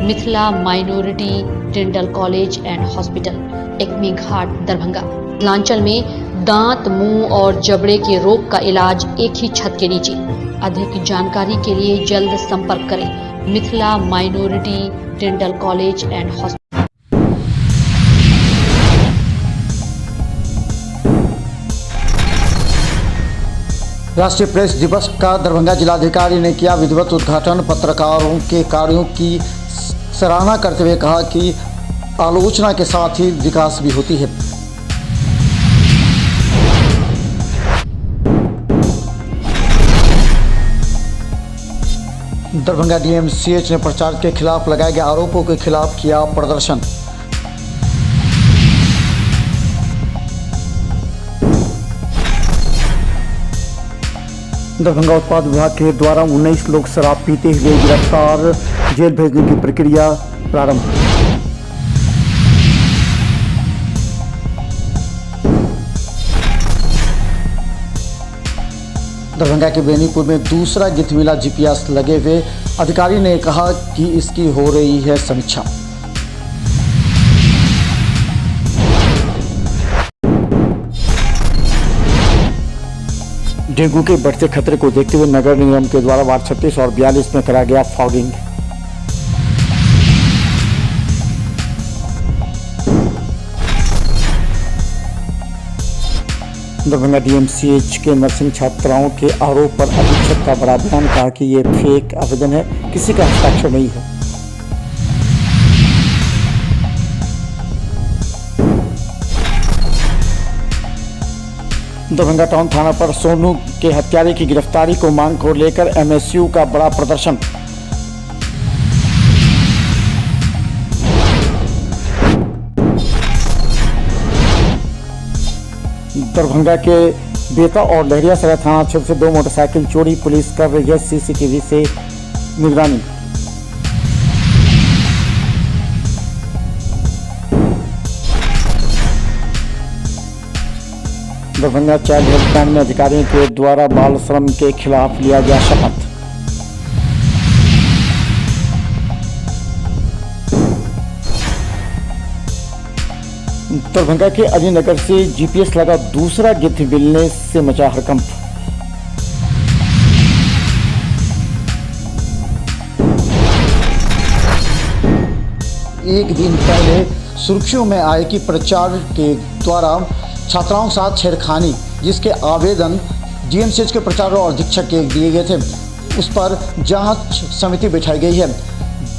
Mithila minority dental college and hospital, Ekmi Ghat, Darbhanga. Mithilanchal में दांत, मुंह और जबड़े के रोग का इलाज एक ही छत के नीचे। अधिक जानकारी के लिए जल्द संपर्क करें Mithila minority dental college and hospital. राष्ट्रीय प्रेस दिवस का दरभंगा जिलाधिकारी ने किया विधिवत उद्घाटन। पत्रकारों के कार्यों की सराहना करते हुए कहा कि आलोचना के साथ ही विकास भी होती है। दरभंगा डीएमसीएच ने प्रचार के खिलाफ लगाए गए आरोपों के खिलाफ किया प्रदर्शन। दरभंगा उत्पाद विभाग के द्वारा 19 लोग शराब पीते हुए गिरफ्तार, जेल भेजने की प्रक्रिया प्रारंभ। दरभंगा के बेनीपुर में दूसरा गिद्ध मिला जीपीएस लगे हुए, अधिकारी ने कहा कि इसकी हो रही है समीक्षा। डेंगू के बढ़ते खतरे को देखते हुए नगर निगम के द्वारा वार्ड 36 और 42 में कराया गया फॉगिंग। दरभंगा डीएमसीएच के नर्सिंग छात्राओं के आरोप पर अधीक्षक का बड़ा बयान, कहा कि ये फेक आवेदन है, किसी का हस्ताक्षर नहीं है। दरभंगा टाउन थाना पर सोनू के हत्यारे की गिरफ्तारी को मांग को लेकर एमएसयू का बड़ा प्रदर्शन। दरभंगा के बेता और लहरियासराय थाना क्षेत्र से 2 मोटरसाइकिल चोरी, पुलिस कर रही है सीसीटीवी से निगरानी। दरभंगा चाइल्ड हेल्पलाइन में अधिकारियों के द्वारा बाल श्रम के खिलाफ लिया गया शपथ। दरभंगा के अलीनगर से जीपीएस लगा दूसरा गिद्ध मिलने से मचा हड़कंप। एक दिन पहले सुर्खियों में आए कि प्रचार के द्वारा छात्राओं के साथ छेड़खानी, जिसके आवेदन डीएमसीएच के प्रचार और अधीक्षक के दिए गए थे, उस पर जांच समिति बिठाई गई है।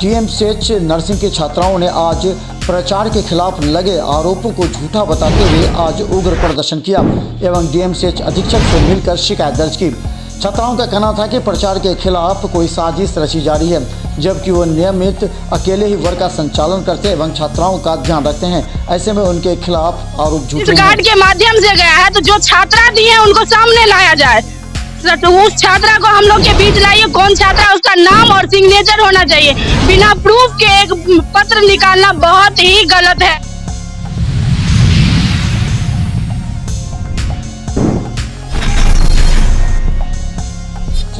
डीएमसीएच नर्सिंग के छात्राओं ने आज प्रचार के खिलाफ लगे आरोपों को झूठा बताते हुए आज उग्र प्रदर्शन किया एवं डीएमसीएच अधीक्षक से मिलकर शिकायत दर्ज की। छात्राओं का कहना था कि प्रचार के खिलाफ कोई साजिश रची जा रही है, जबकि वो नियमित अकेले ही वर्ग का संचालन करते एवं छात्राओं का ध्यान रखते हैं। ऐसे में उनके खिलाफ आरोप झूठे इस गार्ड के माध्यम से गया है, तो जो छात्रा दी है उनको सामने लाया जाए। तो उस छात्रा को हम लोग के बीच लाइए, कौन छात्रा, उसका नाम और सिग्नेचर होना चाहिए। बिना प्रूफ के एक पत्र निकालना बहुत ही गलत है।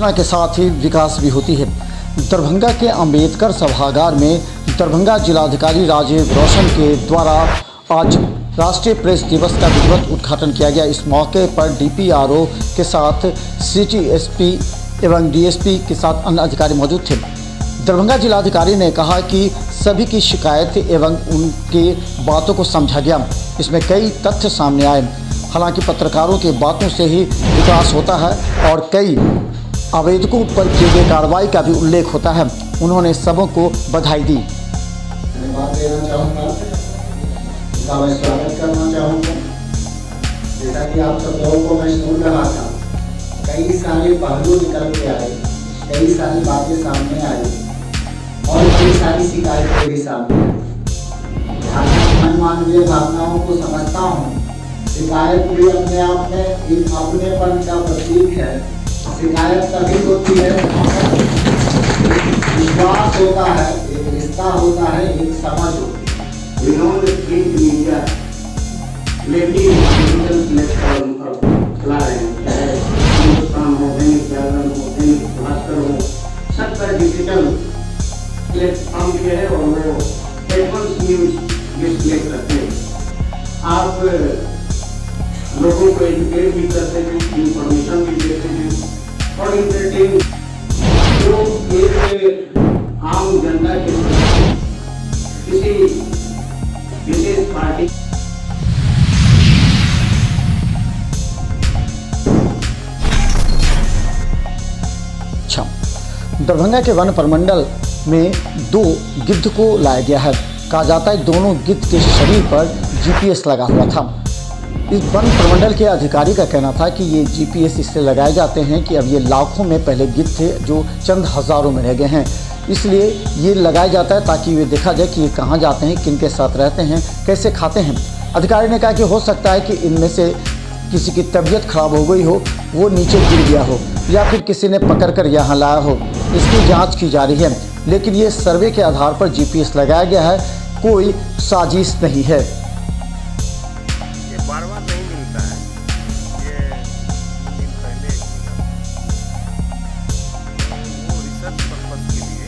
के साथ ही विकास भी होती है। दरभंगा के अंबेडकर सभागार में दरभंगा जिलाधिकारी राजीव रोशन के द्वारा आज राष्ट्रीय प्रेस दिवस का विधिवत उद्घाटन किया गया। इस मौके पर डीपीआरओ के साथ सिटी एसपी एवं डीएसपी के साथ अन्य अधिकारी मौजूद थे। दरभंगा जिलाधिकारी ने कहा कि सभी की शिकायत एवं उनके बातों को समझा गया। इसमें कई तथ्य सामने आए। हालांकि पत्रकारों की बातों से ही विकास होता है और कई आवेदकों पर किए गए कार्रवाई का भी उल्लेख होता है। उन्होंने सबों को बधाई दी। धन्यवाद देना चाहूँगा, उनका मैं स्वागत करना चाहूँगा। जैसा कि आप सब लोगों को मैं सुन रहा था, कई सारे पहलू निकल के आए, कई सारी बातें सामने आई और कई सारी शिकायतें भी सामने आई। मैं मानवीय भावनाओं को समझता हूँ। शिकायत भी अपने आप में एक अपनेपन का प्रतीक है। शिकायत तभी होती है, विश्वास होता है, एक रिश्ता होता है, एक समझ होती है। Vinod print media digital platform पर चला रहे हैं, चाहे हिंदुस्तान हो, दैनिक जागरण हो, दैनिक भास्कर हो, सब पर डिजिटल प्लेटफॉर्म भी है और लोगों को एजुकेट भी करते हैं, इंफॉर्मेशन भी देते हैं और इंटरटेन जो एक आम जनता के किसी विशेष पार्टी दरभंगा के वन प्रमंडल में 2 गिद्ध को लाया गया है। कहा जाता है दोनों गिद्ध के शरीर पर जीपीएस लगा हुआ था। इस वन प्रमंडल के अधिकारी का कहना था कि ये जीपीएस इसलिए लगाए जाते हैं कि अब ये लाखों में पहले गिद्ध थे जो चंद हज़ारों में रह गए हैं, इसलिए ये लगाया जाता है ताकि ये देखा जाए कि ये कहाँ जाते हैं, किन के साथ रहते हैं, कैसे खाते हैं। अधिकारी ने कहा कि हो सकता है कि इनमें से किसी की तबीयत खराब हो गई हो, वो नीचे गिर गया हो, या फिर किसी ने पकड़कर यहाँ लाया हो। इसकी जांच की जा रही है, लेकिन ये सर्वे के आधार पर जीपीएस लगाया गया है, कोई साजिश नहीं है। ये बार बार नहीं मिलता है, ये 3 दिन पहले वो रिसर्च पर्पस के लिए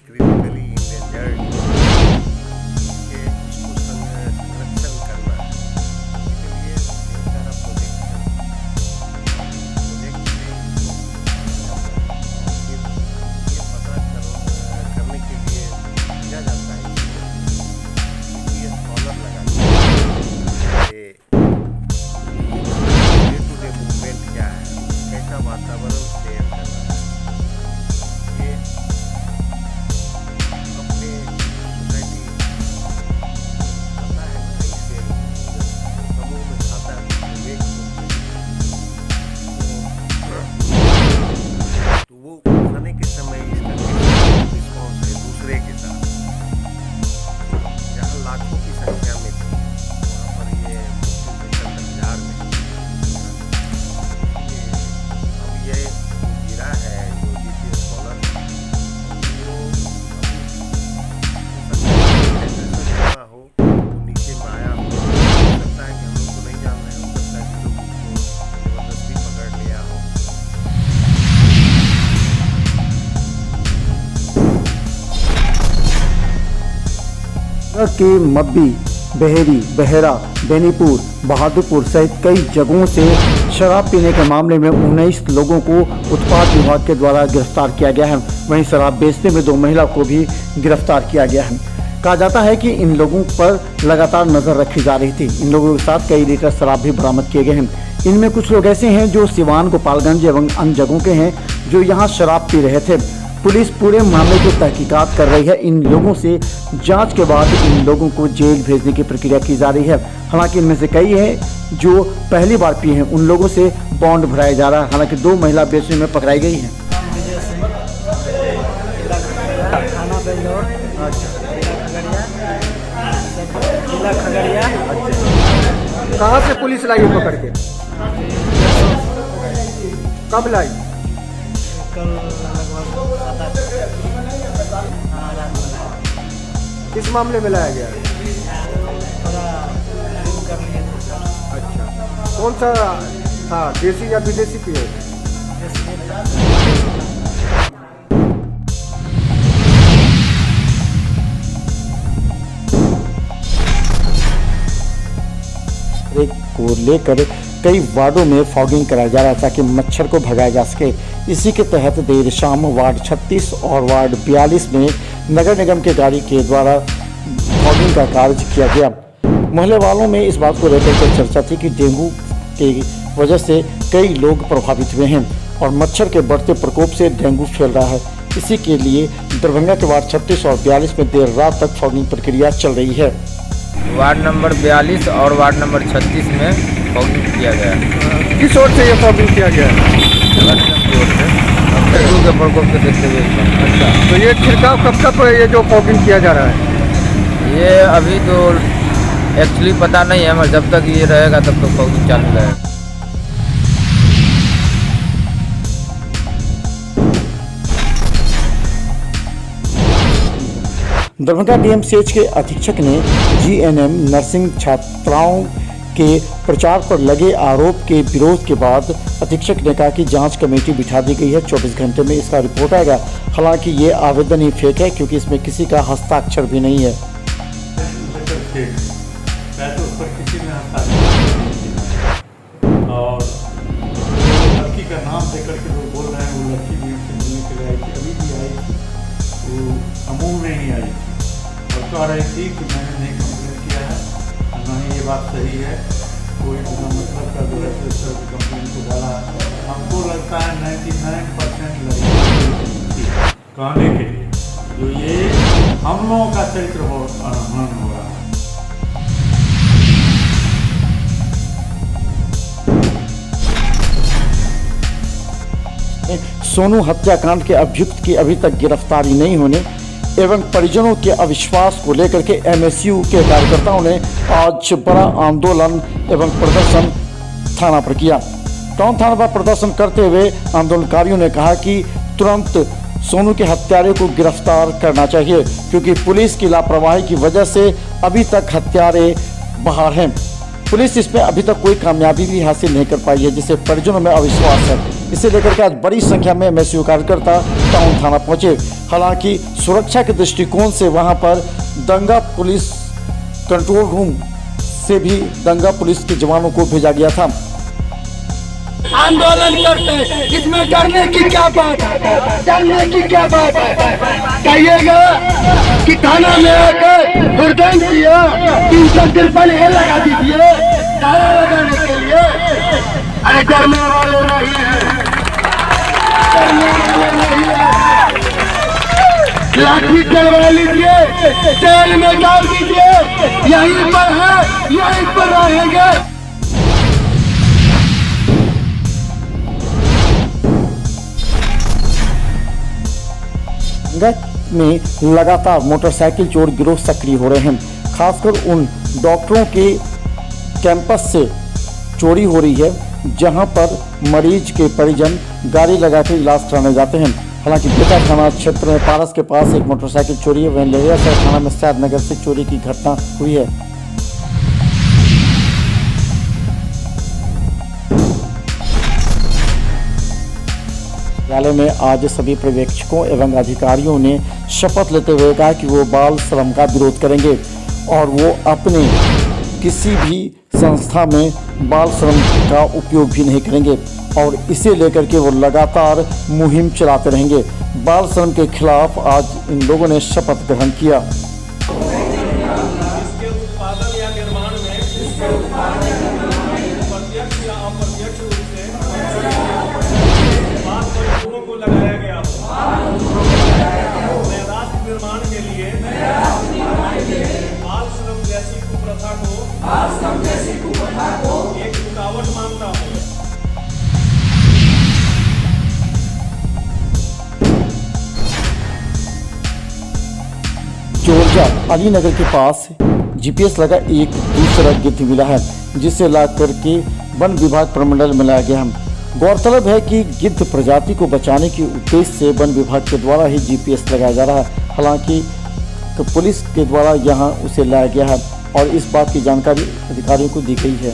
क्रिटिकली इंडेंजर्ड के इसको संरक्षण करना है। इसके लिए बहुत सारा प्रोजेक्ट से ये पता करने के लिए किया जाता है ये स्कॉलर लगा डे टू डे मूवमेंट क्या है, कैसा वातावरण शेयर करना है, ये अपने सोसाइटी पता है ना, इससे समूह में खाता है विवेक तो वो खाने के समय इसका रिस्पॉन्स है दूसरे के साथ। जहाँ लाखों की संख्या में थी वहाँ पर ये मुश्किल से 10,000 में अब ये जो गिरा है जो जीपीएस कॉलर वो अभी हो नीचे में आया हो सकता है कि हम लोग को नहीं जान रहे हो सकता है कि लोग उसको जबरदस्ती पकड़ लिया हो। के मब्बी, बहेरी, बहेरा, बेनीपुर, बहादुरपुर सहित कई जगहों से शराब पीने के मामले में 19 लोगों को उत्पाद विभाग के द्वारा गिरफ्तार किया गया है। वहीं शराब बेचने में 2 महिला को भी गिरफ्तार किया गया है। कहा जाता है कि इन लोगों पर लगातार नजर रखी जा रही थी। इन लोगों के साथ कई लीटर शराब भी बरामद किए गए हैं। इनमें कुछ लोग ऐसे हैं जो सिवान, गोपालगंज एवं अन्य जगहों के हैं जो यहाँ शराब पी रहे थे। पुलिस पूरे मामले की तहकीकात कर रही है। इन लोगों से जांच के बाद इन लोगों को जेल भेजने की प्रक्रिया की जा रही है। हालांकि इनमें से कई हैं जो पहली बार पिए हैं, उन लोगों से बॉन्ड भराया जा रहा है। हालांकि 2 महिला बेचने में पकड़ाई गई हैं। कहाँ से पुलिस लाई पकड़ के? कब लाई? किस मामले में लाया गया? अच्छा, कौन सा था, देसी या विदेशी पिए? को लेकर कई वार्डों में फॉगिंग कराया जा रहा है ताकि मच्छर को भगाया जा सके। इसी के तहत देर शाम वार्ड 36 और वार्ड 42 में नगर निगम के गाड़ी के द्वारा फॉगिंग का कार्य किया गया। मोहल्ले वालों में इस बात को लेकर के चर्चा थी कि डेंगू की वजह से कई लोग प्रभावित हुए हैं और मच्छर के बढ़ते प्रकोप से डेंगू फैल रहा है। इसी के लिए दरभंगा के वार्ड 36 और 42 में देर रात तक फॉगिंग प्रक्रिया चल रही है। वार्ड नंबर 42 और वार्ड नंबर 36 में फॉगिंग किया गया। किस ओर से ये फॉगिंग किया गया? नगर निगम की ओर से डेंगू के प्रकोप को देखते हुए। अच्छा, तो ये छिड़काव कब तक ये जो फॉगिंग किया जा रहा है? ये अभी तो एक्चुअली पता नहीं है, मगर जब तक ये रहेगा तब तक फॉगिंग चालू रहेगा। दरभंगा डीएमसीएच के अधीक्षक ने जीएनएम नर्सिंग छात्राओं के प्रचार पर लगे आरोप के विरोध के बाद अधीक्षक ने कहा कि जांच कमेटी बिठा दी गई है, 24 घंटे में इसका रिपोर्ट आएगा। हालांकि ये आवेदन ही फेक है क्योंकि इसमें किसी का हस्ताक्षर भी नहीं है। पर किसी ने हस्ताक्षर नहीं किया। और लड़की का नाम देकर के लोग बोल रहे हैं वो लड़की भी हमसे मिलने के लिए आई थी, अभी भी आई थी, वो समूह में ही आई थी और कह रही थी कि मैंने नहीं कंप्लेन किया है, ना ही ये बात सही है, कोई बिना मतलब का जो है कंप्लेन को डाला है। हमको लगता है 99% लड़की कहने के लिए जो ये हम लोगों का चरित्र बहुत हनन हो रहा है। सोनू हत्याकांड के अभियुक्त की अभी तक गिरफ्तारी नहीं होने एवं परिजनों के अविश्वास को लेकर के एमएसयू के कार्यकर्ताओं ने आज बड़ा आंदोलन एवं प्रदर्शन थाना पर किया। टाउन थाना पर प्रदर्शन करते हुए आंदोलनकारियों ने कहा कि तुरंत सोनू के हत्यारे को गिरफ्तार करना चाहिए, क्योंकि पुलिस की लापरवाही की वजह से अभी तक हत्यारे बाहर हैं। पुलिस इसमें अभी तक कोई कामयाबी भी हासिल नहीं कर पाई है, जिससे परिजनों में अविश्वास है। इसे लेकर के आज बड़ी संख्या में एमएसयू कार्यकर्ता टाउन थाना पहुंचे। हालांकि सुरक्षा के दृष्टिकोण से वहां पर दंगा पुलिस कंट्रोल रूम से भी दंगा पुलिस के जवानों को भेजा गया था। आंदोलन करते हैं, इसमें डरने की क्या बात है? डरने की क्या बात है? कहिएगा कि थाना में आकर हुड़दंग किया, 353 लगा दीजिए ताला लगाने के लिए। अरे डरने वाले नहीं है, डरने वाले नहीं है। लाठी चलवा लीजिए, जेल में डाल दीजिए, यहीं पर है, यहीं पर रहेंगे। में लगातार मोटरसाइकिल चोर गिरोह सक्रिय हो रहे हैं। खासकर उन डॉक्टरों के कैंपस से चोरी हो रही है जहां पर मरीज के परिजन गाड़ी लगाकर इलाज कराने जाते हैं। हालांकि बेटा थाना क्षेत्र में पारस के पास एक मोटरसाइकिल चोरी है, वहीं लहेरिया थाना में सैद नगर से चोरी की घटना हुई है। न्यायालय में आज सभी पर्यवेक्षकों एवं अधिकारियों ने शपथ लेते हुए कहा कि वो बाल श्रम का विरोध करेंगे और वो अपने किसी भी संस्था में बाल श्रम का उपयोग भी नहीं करेंगे और इसे लेकर के वो लगातार मुहिम चलाते रहेंगे। बाल श्रम के खिलाफ आज इन लोगों ने शपथ ग्रहण किया। लगाया गया राष्ट्र निर्माण के लिए बाल श्रम जैसी कुप्रथा को एक रुकावट मानता हूँ। जोरजा अलीनगर के पास जीपीएस लगा एक दूसरा गिद्ध मिला है, जिसे ला करके वन विभाग प्रमंडल में लाया गया है। गौरतलब है कि गिद्ध प्रजाति को बचाने के उद्देश्य से वन विभाग के द्वारा ही जीपीएस लगाया जा रहा है। हालांकि पुलिस के द्वारा यहां उसे लाया गया है और इस बात की जानकारी अधिकारियों को दी गई है।